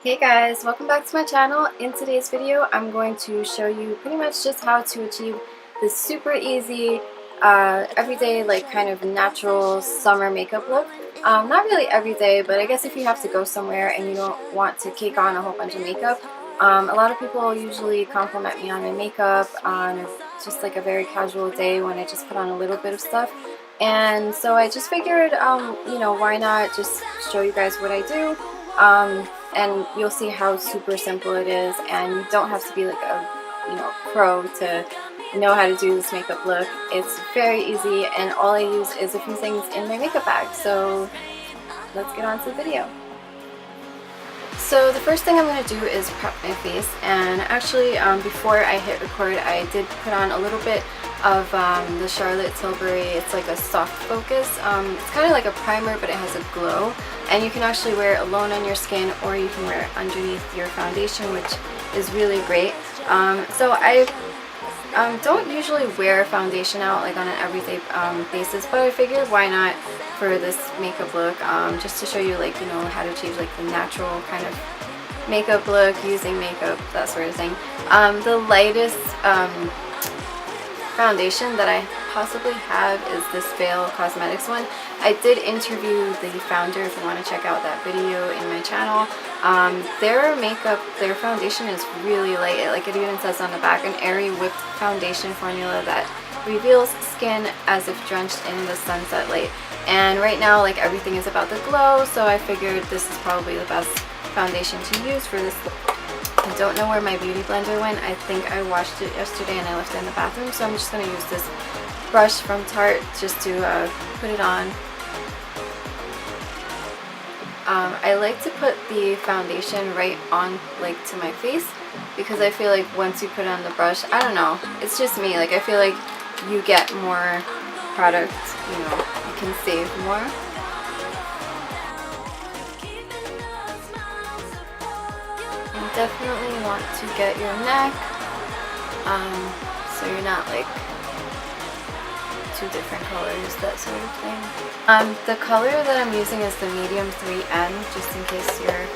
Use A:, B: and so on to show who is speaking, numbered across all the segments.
A: Hey guys, welcome back to my channel. In today's video, I'm going to show you pretty much just how to achieve this super easy, everyday, like kind of natural summer makeup look. Not really everyday, but I guess if you have to go somewhere and you don't want to cake on a whole bunch of makeup, a lot of people usually compliment me on my makeup on just like a very casual day when I just put on a little bit of stuff. And so I just figured, why not just show you guys what I do. And you'll see how super simple it is, and you don't have to be like a pro to know how to do this makeup look. It's very easy, and all I use is a few things in my makeup bag. So let's get on to the video. So the first thing I'm going to do is prep my face, and actually before I hit record I did put on a little bit of the Charlotte Tilbury. It's like a soft focus. It's kind of like a primer, but it has a glow, and you can actually wear it alone on your skin, or you can wear it underneath your foundation, which is really great. So I don't usually wear foundation out like on an everyday basis, but I figured why not for this makeup look, just to show you how to achieve like the natural kind of makeup look using makeup, that sort of thing. The lightest foundation that I possibly have is this Veil Cosmetics one. I did interview the founder if you want to check out that video in my channel. Their foundation is really light. Like it even says on the back, an airy whipped foundation formula that reveals skin as if drenched in the sunset light. And right now, like, everything is about the glow, so I figured this is probably the best foundation to use for this look. I don't know where my beauty blender went. I think I washed it yesterday and I left it in the bathroom, so I'm just going to use this brush from Tarte just to put it on. I like to put the foundation right on, like, to my face, because I feel like once you put it on the brush, I don't know, it's just me, like I feel like you get more product, you can save more. You definitely want to get your neck, so you're not like two different colors, that sort of thing. The color that I'm using is the medium 3N, just in case you're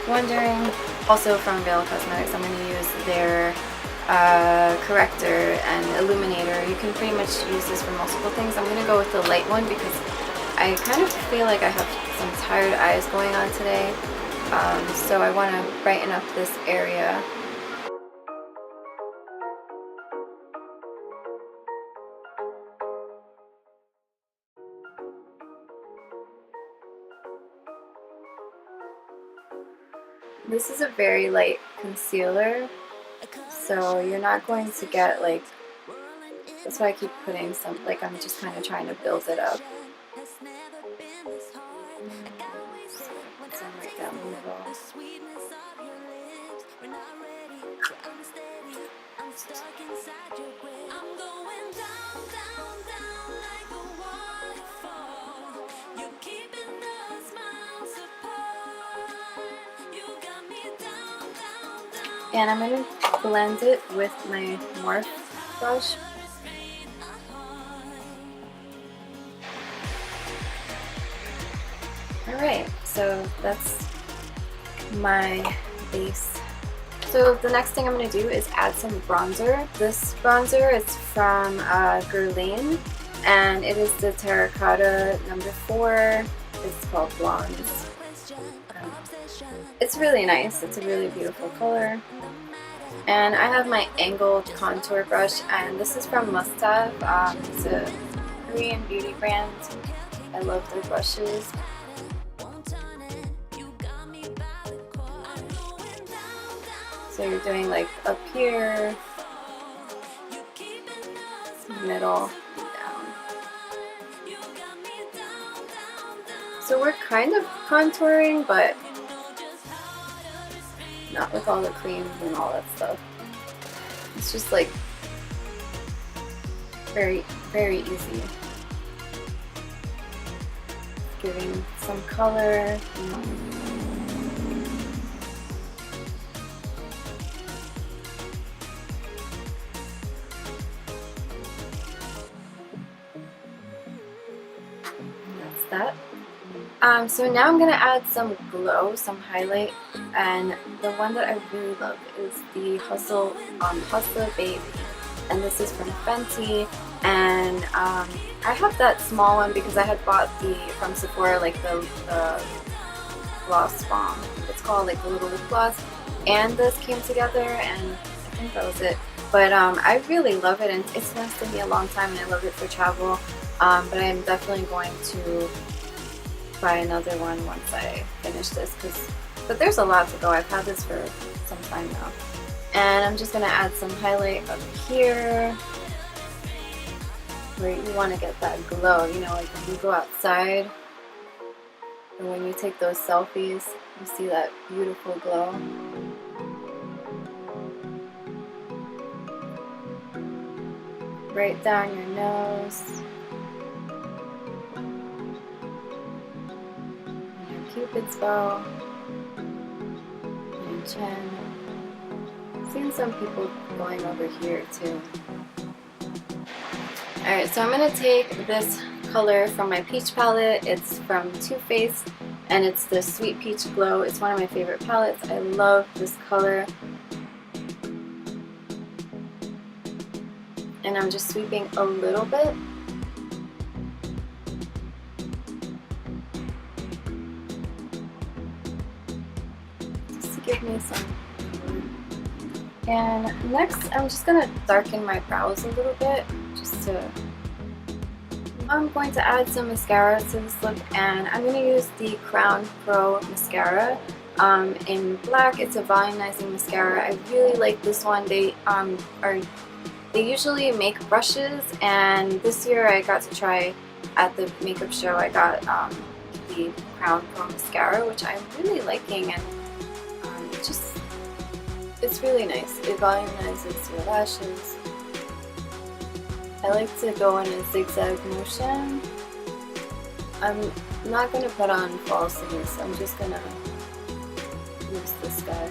A: wondering. Also from Veil Cosmetics, I'm going to use their corrector and illuminator. You can pretty much use this for multiple things. I'm going to go with the light one because I kind of feel like I have some tired eyes going on today, so I want to brighten up this area. This is a very light concealer, so you're not going to get like, that's why I keep putting some, like I'm just kind of trying to build it up. Put some right down the middle. And I'm going to blend it with my Morph brush. Alright, so that's my base. So the next thing I'm going to do is add some bronzer. This bronzer is from Guerlain, and it is the Terracotta number 4. It's called Blondes. It's really nice. It's a really beautiful color. And I have my angled contour brush, and this is from Must Have. It's a Korean beauty brand. I love their brushes. So you're doing like up here, middle, down. So we're kind of contouring, but not with all the creams and all that stuff. It's just like very, very easy. Giving some color. That's that. So now I'm going to add some glow, some highlight, and the one that I really love is the Hustla Babe, and this is from Fenty, and I have that small one because I had bought from Sephora, like the gloss bomb, it's called, like the little lip gloss, and this came together, and I think that was it. But I really love it, and it's lasted me a long time, and I love it for travel, but I'm definitely going to buy another one once I finish this, but there's a lot to go. I've had this for some time now. And I'm just going to add some highlight up here where you want to get that glow, you know, like when you go outside or when you take those selfies, you see that beautiful glow. Right down your nose. Cupid's bow, and chin. Seen some people going over here too. Alright, so I'm going to take this color from my peach palette. It's from Too Faced, and it's the Sweet Peach Glow. It's one of my favorite palettes. I love this color. And I'm just sweeping a little bit. Give me some. And next I'm just going to darken my brows a little bit, I'm going to add some mascara to this look, and I'm going to use the Crown Pro mascara in black. It's a volumizing mascara. I really like this one. They usually make brushes, and this year I got to try at the makeup show. I got the Crown Pro mascara, which I'm really liking, and it's really nice. It volumizes your lashes. I like to go in a zigzag motion. I'm not going to put on falsies. I'm just going to use this guy.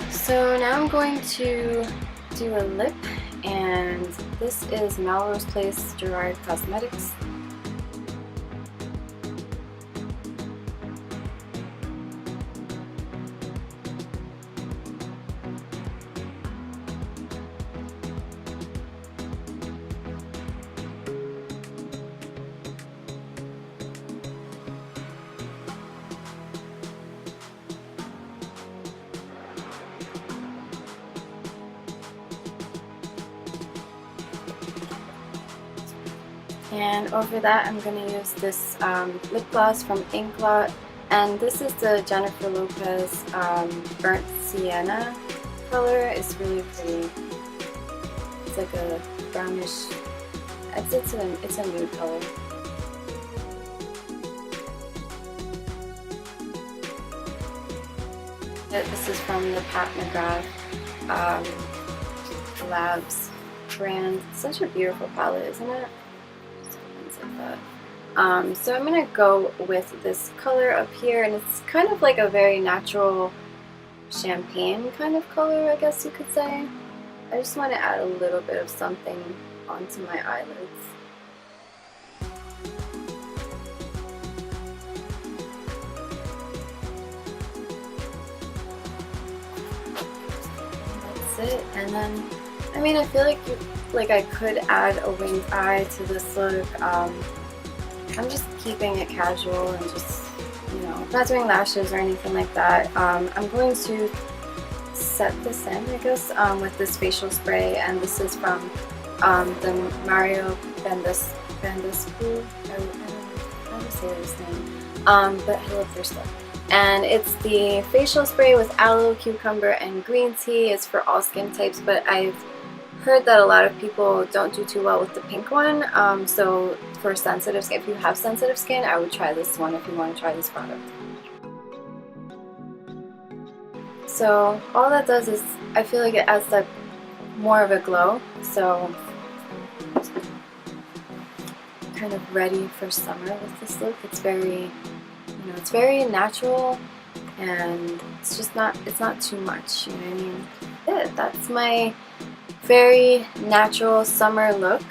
A: So now I'm going to do a lip, and this is Melrose Place Gerard Cosmetics. And over that I'm going to use this lip gloss from Inglot, and this is the Jennifer Lopez Burnt Sienna color. It's really pretty. It's like a brownish, it's a nude color. This is from the McGrath Labs brand. Such a beautiful palette, isn't it? So I'm going to go with this color up here, and it's kind of like a very natural champagne kind of color, I guess you could say. I just want to add a little bit of something onto my eyelids. That's it. And then, I mean, I feel like I could add a winged eye to this look. I'm just keeping it casual and just, you know, not doing lashes or anything like that. I'm going to set this in, I guess, with this facial spray, and this is from the Badescu. I don't know how to say his name, but I love their stuff. And it's the facial spray with aloe, cucumber, and green tea. It's for all skin types, but I've heard that a lot of people don't do too well with the pink one, so for sensitive skin, if you have sensitive skin, I would try this one if you want to try this product. So all that does is, I feel like it adds like more of a glow, so kind of ready for summer with this look. It's very, you know, it's very natural, and it's just not, it's not too much, you know what I mean? That's my very natural summer look.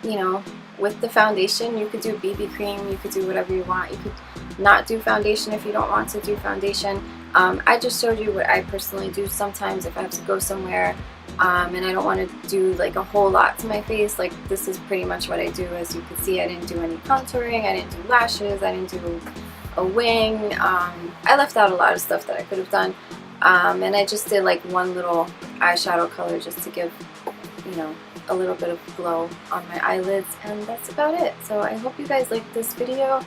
A: You know, with the foundation, you could do BB cream, you could do whatever you want. You could not do foundation if you don't want to do foundation. I just showed you what I personally do sometimes if I have to go somewhere and I don't want to do like a whole lot to my face. Like, this is pretty much what I do. As you can see, I didn't do any contouring, I didn't do lashes, I didn't do a wing. I left out a lot of stuff that I could have done, and I just did like one little eyeshadow color just to give, you know, a little bit of glow on my eyelids, and that's about it. So I hope you guys liked this video,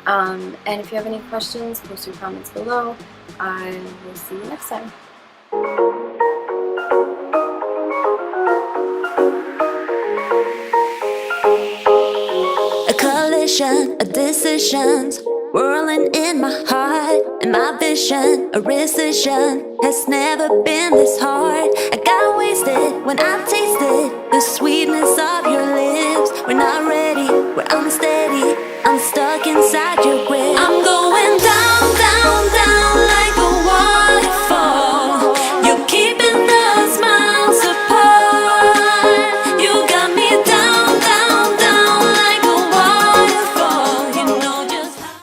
A: and if you have any questions, post your comments below. I will see you next time.
B: A collision of decisions whirling in my heart, and my vision, a rescission, has never been this hard. I got wasted when I tasted the sweetness of your lips. When I